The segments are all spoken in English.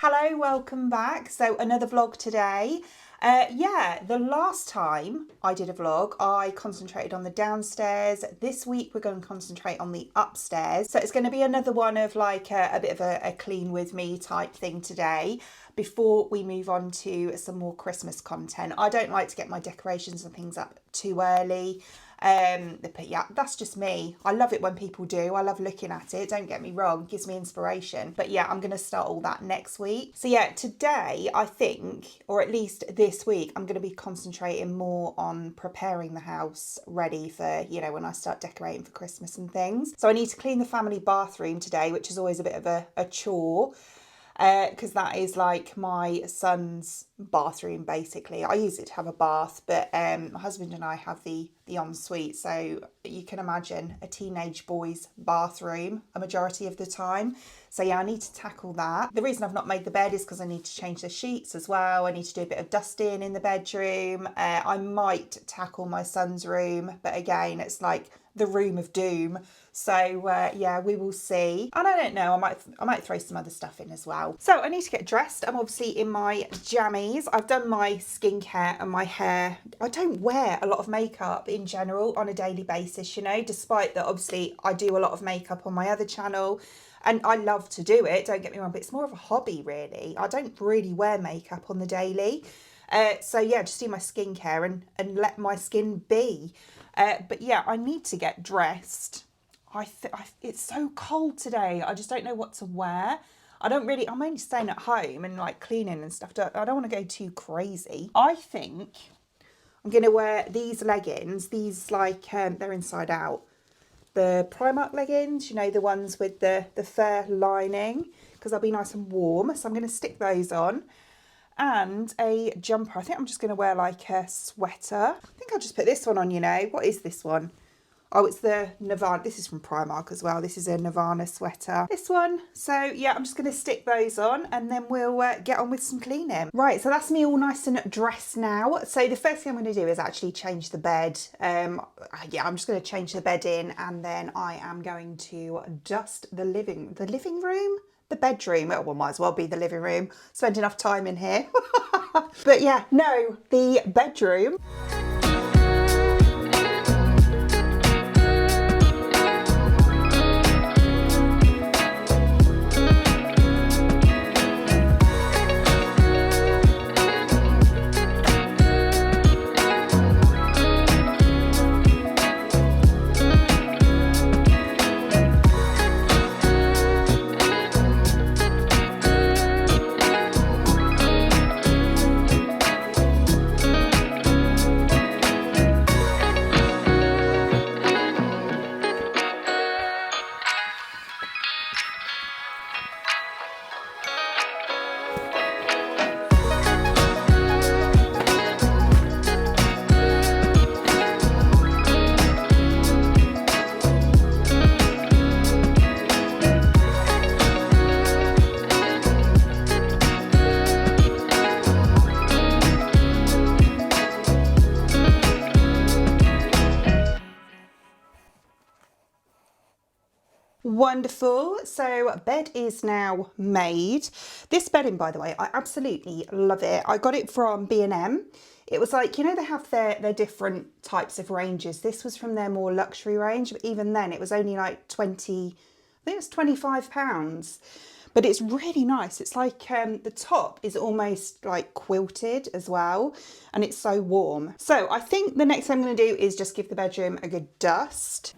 Hello, welcome back. So another vlog today. The last time I did a vlog, I concentrated on the downstairs. This week we're going to concentrate on the upstairs. So it's going to be another one of like a bit of a clean with me type thing today before we move on to some more Christmas content. I don't like to get my decorations and things up too early. But yeah, that's just me. I love it when people do. I love looking at it. Don't get me wrong, it gives me inspiration. But yeah, I'm going to start all that next week. So yeah, today I think, or at least this week, I'm going to be concentrating more on preparing the house ready for, when I start decorating for Christmas and things. So I need to clean the family bathroom today, which is always a bit of a chore. Because that is like my son's bathroom basically. I use it to have a bath, but my husband and I have the ensuite, so you can imagine a teenage boy's bathroom a majority of the time. So yeah, I need to tackle that. The reason I've not made the bed is because I need to change the sheets as well. I need to do a bit of dusting in the bedroom. I might tackle my son's room, but again, it's like the room of doom. So yeah, we will see. And I don't know, I might throw some other stuff in as well. So I need to get dressed. I'm obviously in my jammies. I've done my skincare and my hair. I don't wear a lot of makeup in general on a daily basis, despite that obviously I do a lot of makeup on my other channel. And I love to do it, don't get me wrong, but it's more of a hobby really. I don't really wear makeup on the daily. So yeah, just do my skincare and let my skin be. But yeah, I need to get dressed. It's so cold today. I just don't know what to wear. I'm only staying at home and like cleaning and stuff. I don't want to go too crazy. I think I'm going to wear these leggings. These like, they're inside out. The Primark leggings, the ones with the fur lining, because they'll be nice and warm. So I'm going to stick those on. And a jumper. I think I'm just going to wear like a sweater. I think I'll just put this one on, What is this one? Oh, it's the Nirvana. This is from Primark as well. This is a Nirvana sweater. This one. So yeah, I'm just going to stick those on and then we'll get on with some cleaning. Right, so that's me all nice and dressed now. So the first thing I'm going to do is actually change the bed. I'm just going to change the bed in and then I am going to dust the living room? The bedroom. Well, might as well be the living room. Spend enough time in here. But yeah, no, the bedroom. Wonderful. So bed is now made. This bedding, by the way, I absolutely love it. I got it from B&M. It was like, they have their different types of ranges. This was from their more luxury range, but even then it was only like I think it was £25. But it's really nice. It's like the top is almost like quilted as well. And it's so warm. So I think the next thing I'm going to do is just give the bedroom a good dust.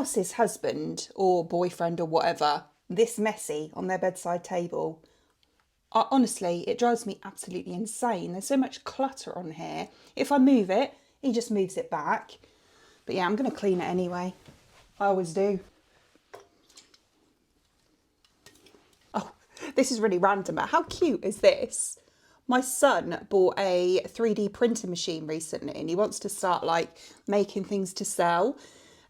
spouse's husband or boyfriend or whatever this messy on their bedside table, honestly, it drives me absolutely insane. There's so much clutter on here. If I move it, he just moves it back. But yeah, I'm going to clean it anyway. I always do. Oh, this is really random, but how cute is this? My son bought a 3D printer machine recently and he wants to start like making things to sell.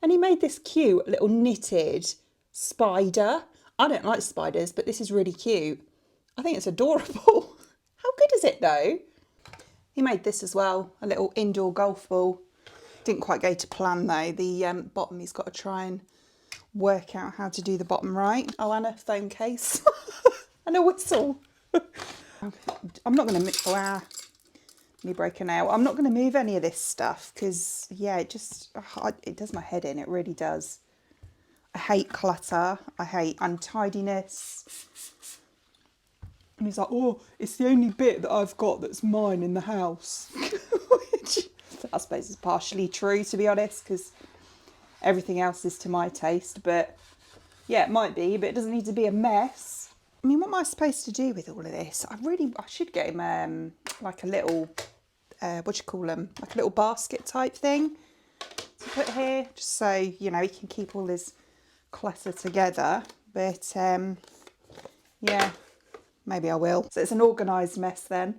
And he made this cute little knitted spider. I don't like spiders, but this is really cute. I think it's adorable. How good is it though? He made this as well, a little indoor golf ball. Didn't quite go to plan though. The bottom, he's got to try and work out how to do the bottom right. Oh, and a phone case and a whistle. I'm not going to, wow, me break a nail. I'm not going to move any of this stuff because, yeah, it does my head in. It really does. I hate clutter. I hate untidiness. And he's like, oh, it's the only bit that I've got that's mine in the house. Which I suppose is partially true, to be honest, because everything else is to my taste. But yeah, it might be, but it doesn't need to be a mess. I mean, what am I supposed to do with all of this? I should get him like a little, what do you call them? Like a little basket type thing to put here, just so, you know, he can keep all his clutter together. But yeah, maybe I will. So it's an organised mess then.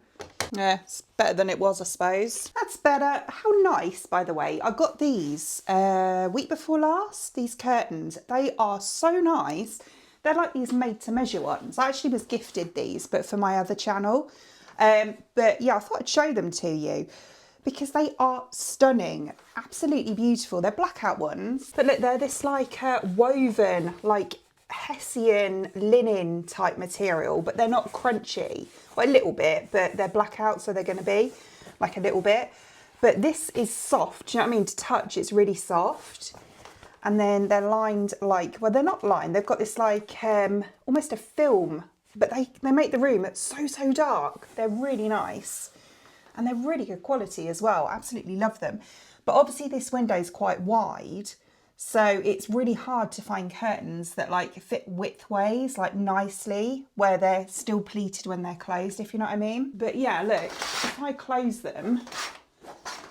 Yeah, it's better than it was, I suppose. That's better. How nice, by the way. I got these week before last, these curtains. They are so nice. They're like these made-to-measure ones. I actually was gifted these, but for my other channel. But yeah, I thought I'd show them to you because they are stunning. Absolutely beautiful. They're blackout ones. But look, they're this like woven, like Hessian linen type material, but they're not crunchy. Well, a little bit, but they're blackout, so they're going to be like a little bit. But this is soft. Do you know what I mean? To touch, it's really soft. And then they're lined like, well, they're not lined. They've got this like almost a film, but they make the room so dark. They're really nice. And they're really good quality as well. Absolutely love them. But obviously this window is quite wide. So it's really hard to find curtains that like fit widthways, like nicely, where they're still pleated when they're closed, if you know what I mean. But yeah, look, if I close them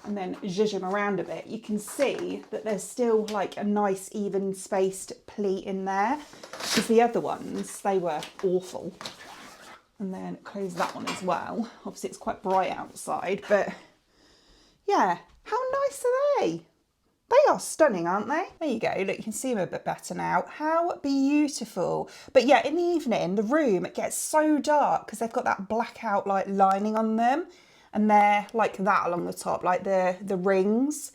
and then zhuzh them around a bit, you can see that there's still like a nice even spaced pleat in there, because the other ones, they were awful. And then close that one as well. Obviously it's quite bright outside, but yeah, how nice are they? They are stunning, aren't they? There you go. Look, you can see them a bit better now. How beautiful. But yeah, in the evening, the room, it gets so dark because they've got that blackout like lining on them. And they're like that along the top, like the rings.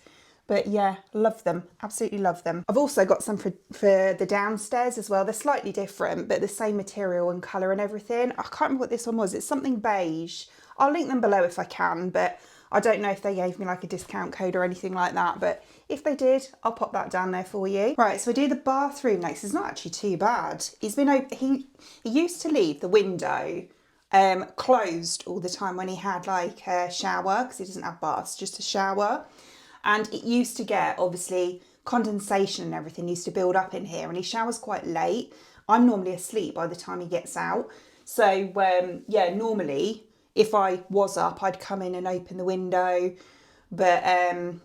But yeah, love them. Absolutely love them. I've also got some for the downstairs as well. They're slightly different, but the same material and colour and everything. I can't remember what this one was. It's something beige. I'll link them below if I can, but I don't know if they gave me like a discount code or anything like that. But if they did, I'll pop that down there for you. Right, so we do the bathroom next. It's not actually too bad. He used to leave the window closed all the time when he had like a shower, because he doesn't have baths, just a shower. And it used to get, obviously, condensation and everything used to build up in here, and he showers quite late. I'm normally asleep by the time he gets out. So, yeah, normally, if I was up, I'd come in and open the window. But,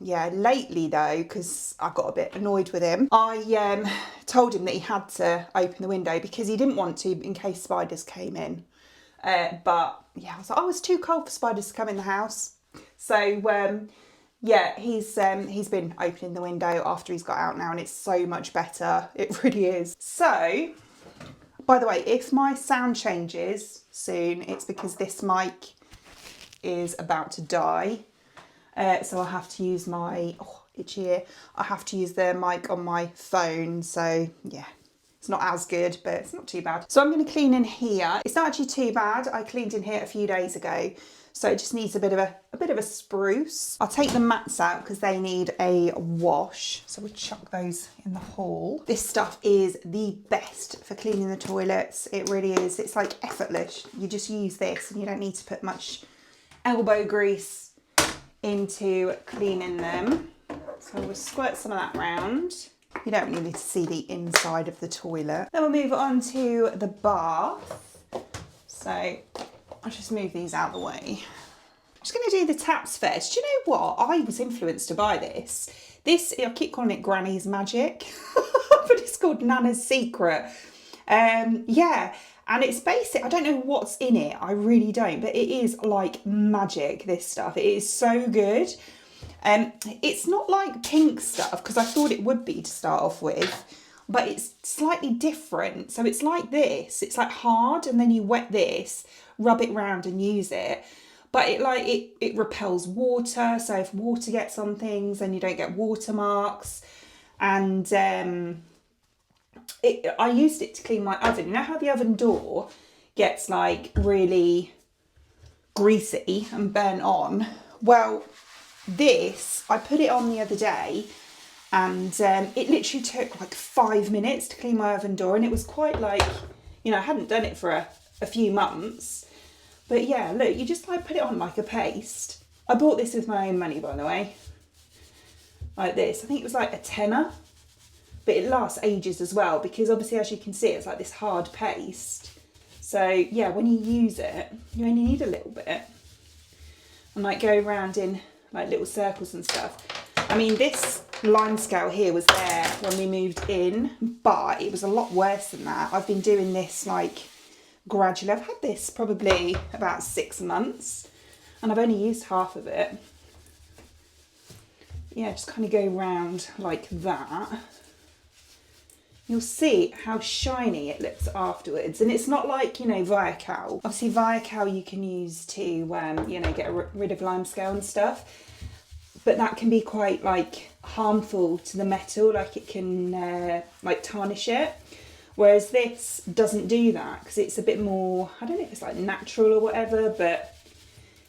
yeah, lately, though, because I got a bit annoyed with him, I told him that he had to open the window because he didn't want to in case spiders came in. But, yeah, I was like, oh, it's too cold for spiders to come in the house. So, yeah, he's been opening the window after he's got out now, and it's so much better. It really is. So, by the way, if my sound changes soon, it's because this mic is about to die. So I'll have to use my, itchy ear. I have to use the mic on my phone. So, yeah, it's not as good, but it's not too bad. So I'm going to clean in here. It's not actually too bad. I cleaned in here a few days ago. So it just needs a bit of a spruce. I'll take the mats out because they need a wash. So we'll chuck those in the hall. This stuff is the best for cleaning the toilets. It really is. It's like effortless. You just use this and you don't need to put much elbow grease into cleaning them. So we'll squirt some of that round. You don't really need to see the inside of the toilet. Then we'll move on to the bath. So I'll just move these out of the way. I'm just going to do the taps first. Do you know what? I was influenced to buy this. This, I keep calling it Granny's Magic, but it's called Nana's Secret. Yeah, and it's basic. I don't know what's in it. I really don't, but it is like magic, this stuff. It is so good. It's not like pink stuff, because I thought it would be to start off with, but it's slightly different. So it's like this. It's like hard, and then you wet this, rub it round and use it. But it repels water, so if water gets on things, then you don't get watermarks. And I used it to clean my oven. You know how the oven door gets like really greasy and burnt on? Well, this, I put it on the other day, and it literally took like 5 minutes to clean my oven door, and it was quite like, you know, I hadn't done it for a few months. But yeah, look, you just like put it on like a paste. I bought this with my own money, by the way. Like this. I think it was like a tenner. But it lasts ages as well, because obviously, as you can see, it's like this hard paste. So yeah, when you use it, you only need a little bit. And like go around in like little circles and stuff. I mean, this lime scale here was there when we moved in, but it was a lot worse than that. I've been doing this like gradually. I've had this probably about 6 months, and I've only used half of it. Yeah, just kind of go around like that. You'll see how shiny it looks afterwards, and it's not like, you know, Viacal. Obviously Viacal you can use to you know, get rid of lime scale and stuff, but that can be quite like harmful to the metal. Like it can like tarnish it. Whereas this doesn't do that, because it's a bit more, I don't know if it's like natural or whatever, but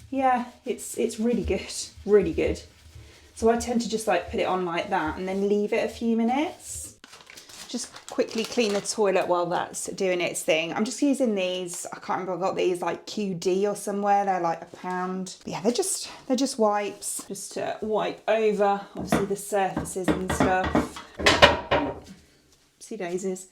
yeah, it's really good, really good. So I tend to just like put it on like that and then leave it a few minutes. Just quickly clean the toilet while that's doing its thing. I'm just using these, I can't remember, I got these like QD or somewhere, they're like £1. But yeah, they're just wipes, just to wipe over obviously the surfaces and stuff. Oopsie daisies.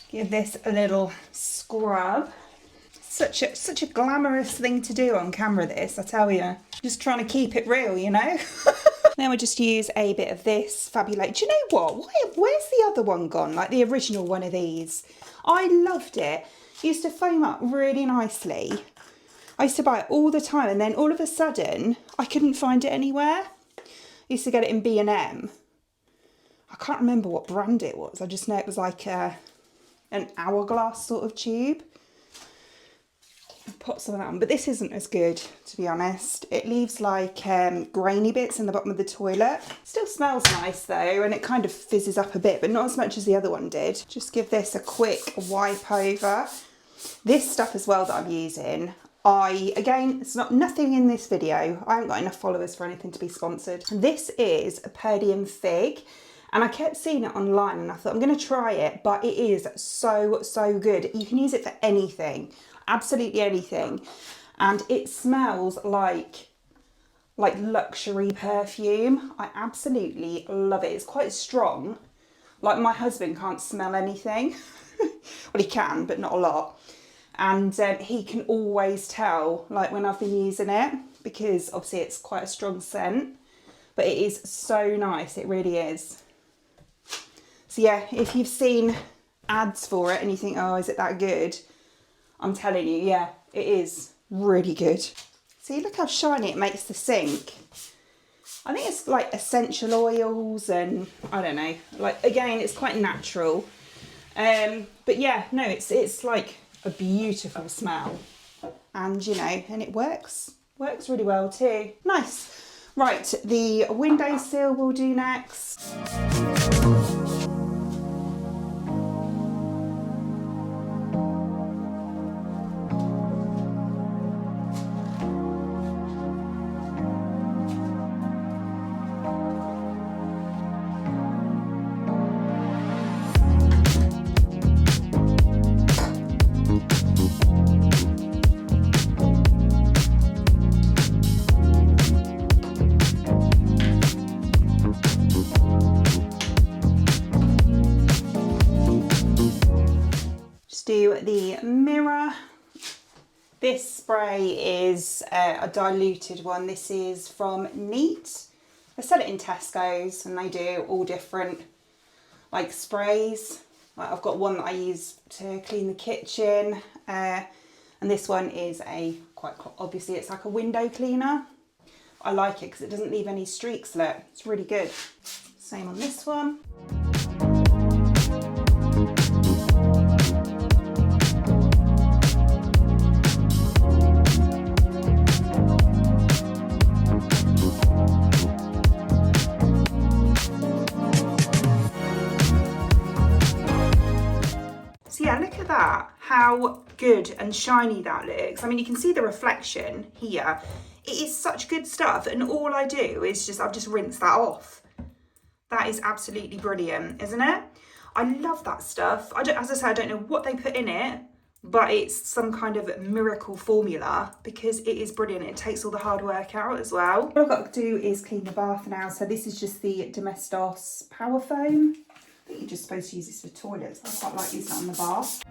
Give this a little scrub. Such a glamorous thing to do on camera, this, I tell you. Just trying to keep it real, you know. Then we'll just use a bit of this Fabulate. Do you know what? Where's the other one gone? Like the original one of these. I loved it. It used to foam up really nicely. I used to buy it all the time, and then all of a sudden I couldn't find it anywhere. I used to get it in B&M. I can't remember what brand it was. I just know it was like an hourglass sort of tube. I'll put some of that on, but this isn't as good, to be honest. It leaves like grainy bits in the bottom of the toilet. Still smells nice though, and it kind of fizzes up a bit, but not as much as the other one did. Just give this a quick wipe over. This stuff as well that I'm using, again, it's nothing in this video. I haven't got enough followers for anything to be sponsored. This is a Purdium Fig. And I kept seeing it online, and I thought I'm going to try it, but it is so good. You can use it for anything, absolutely anything. And it smells like luxury perfume. I absolutely love it. It's quite strong. Like my husband can't smell anything. Well, he can, but not a lot. And he can always tell like when I've been using it, because obviously it's quite a strong scent, but it is so nice. It really is. So yeah, if you've seen ads for it and you think, oh, is it that good? I'm telling you, yeah, it is really good. See, look how shiny it makes the sink. I think it's like essential oils and I don't know, like again, it's quite natural. But yeah, no, it's like a beautiful smell, and you know, and it works really well too. Nice. Right, the windowsill we'll do next. do the mirror. This spray is a diluted one. This is from Neat. They sell it in Tesco's and they do all different like sprays. Like I've got one that I use to clean the kitchen, and this one is quite obviously it's like a window cleaner. I like it because it doesn't leave any streaks. Look, it's really good. Same on this one. So yeah, look at that, how good and shiny that looks. I mean, you can see the reflection here. It is such good stuff, and all I do is I've just rinsed that off. That is absolutely brilliant, isn't it? I love that stuff. As I said, I don't know what they put in it, but it's some kind of miracle formula because it is brilliant. It takes all the hard work out as well. What I've got to do is clean the bath now. So this is just the Domestos Power Foam. I think you're just supposed to use this for toilets. I quite like using it on the bath.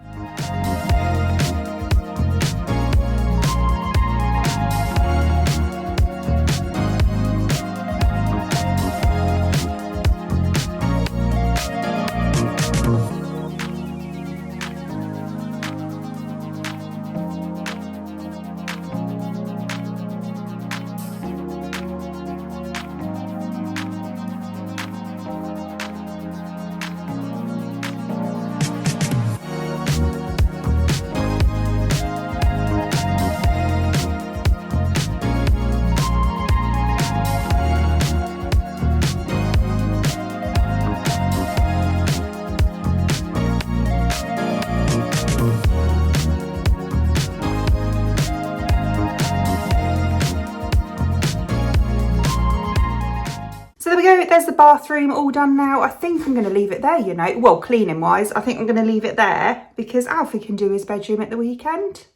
So there we go, there's the bathroom all done now. I think I'm going to leave it there, you know. Well, cleaning wise, I think I'm going to leave it there because Alfie can do his bedroom at the weekend.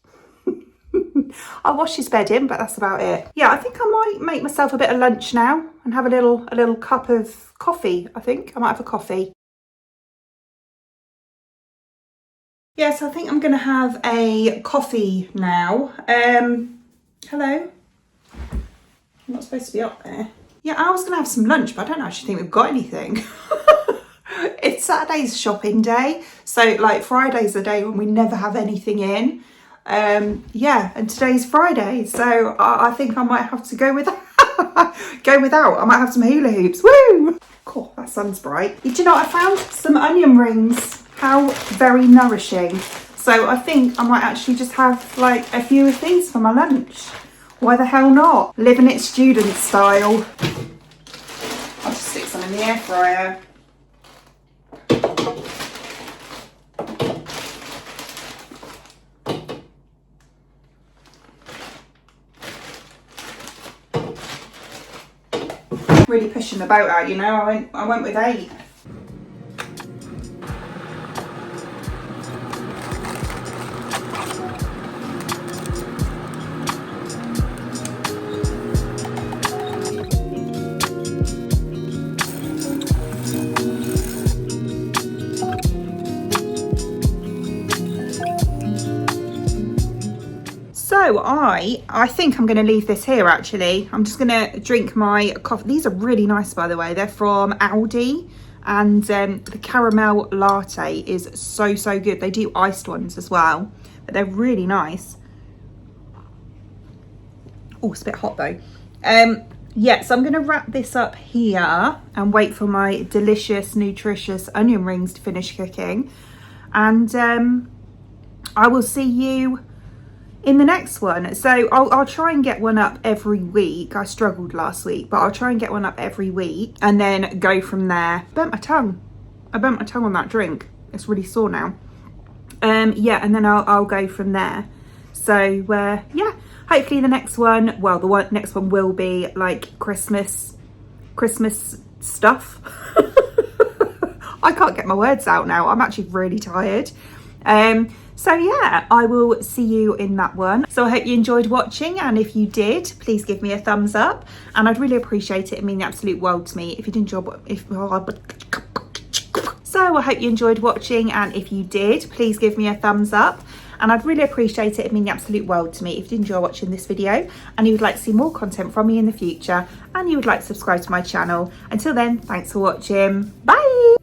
I'll wash his bed in, but that's about it. Yeah, I think I might make myself a bit of lunch now and have a little cup of coffee. I think I might have a coffee. Yes, I think I'm going to have a coffee now. Hello. I'm not supposed to be up there. Yeah, I was going to have some lunch, but I don't actually think we've got anything. It's Saturday's shopping day. So, like, Friday's the day when we never have anything in. Yeah, and today's Friday. So, I think I might have to go without. I might have some hula hoops. Woo! Cool, that sun's bright. Do you know what I found? Some onion rings. How very nourishing. So, I think I might actually just have, like, a few of these for my lunch. Why the hell not? Living it student style. I'll just stick some in the air fryer. Really pushing the boat out, you know. I went with 8. So I think I'm going to leave this here actually. I'm just going to drink my coffee. These are really nice, by the way. They're from Aldi, and the caramel latte is so good. They do iced ones as well, but they're really nice. Oh, it's a bit hot though. Yeah, so I'm going to wrap this up here and wait for my delicious, nutritious onion rings to finish cooking. And I will see you in the next one. So I'll try and get one up every week. I struggled last week, but I'll try and get one up every week and then go from there. I burnt my tongue on that drink. It's really sore now. Yeah, and then I'll go from there. So yeah, hopefully the next one, well, next one will be like Christmas stuff. I can't get my words out now. I'm actually really tired. So yeah, I will see you in that one. So I hope you enjoyed watching, and if you did, please give me a thumbs up, and I'd really appreciate it. It means the absolute world to me if you did enjoy. So I hope you enjoyed watching, and if you did, please give me a thumbs up. And I'd really appreciate it. It'd mean the absolute world to me if you did enjoy watching this video and you would like to see more content from me in the future and you would like to subscribe to my channel. Until then, thanks for watching. Bye!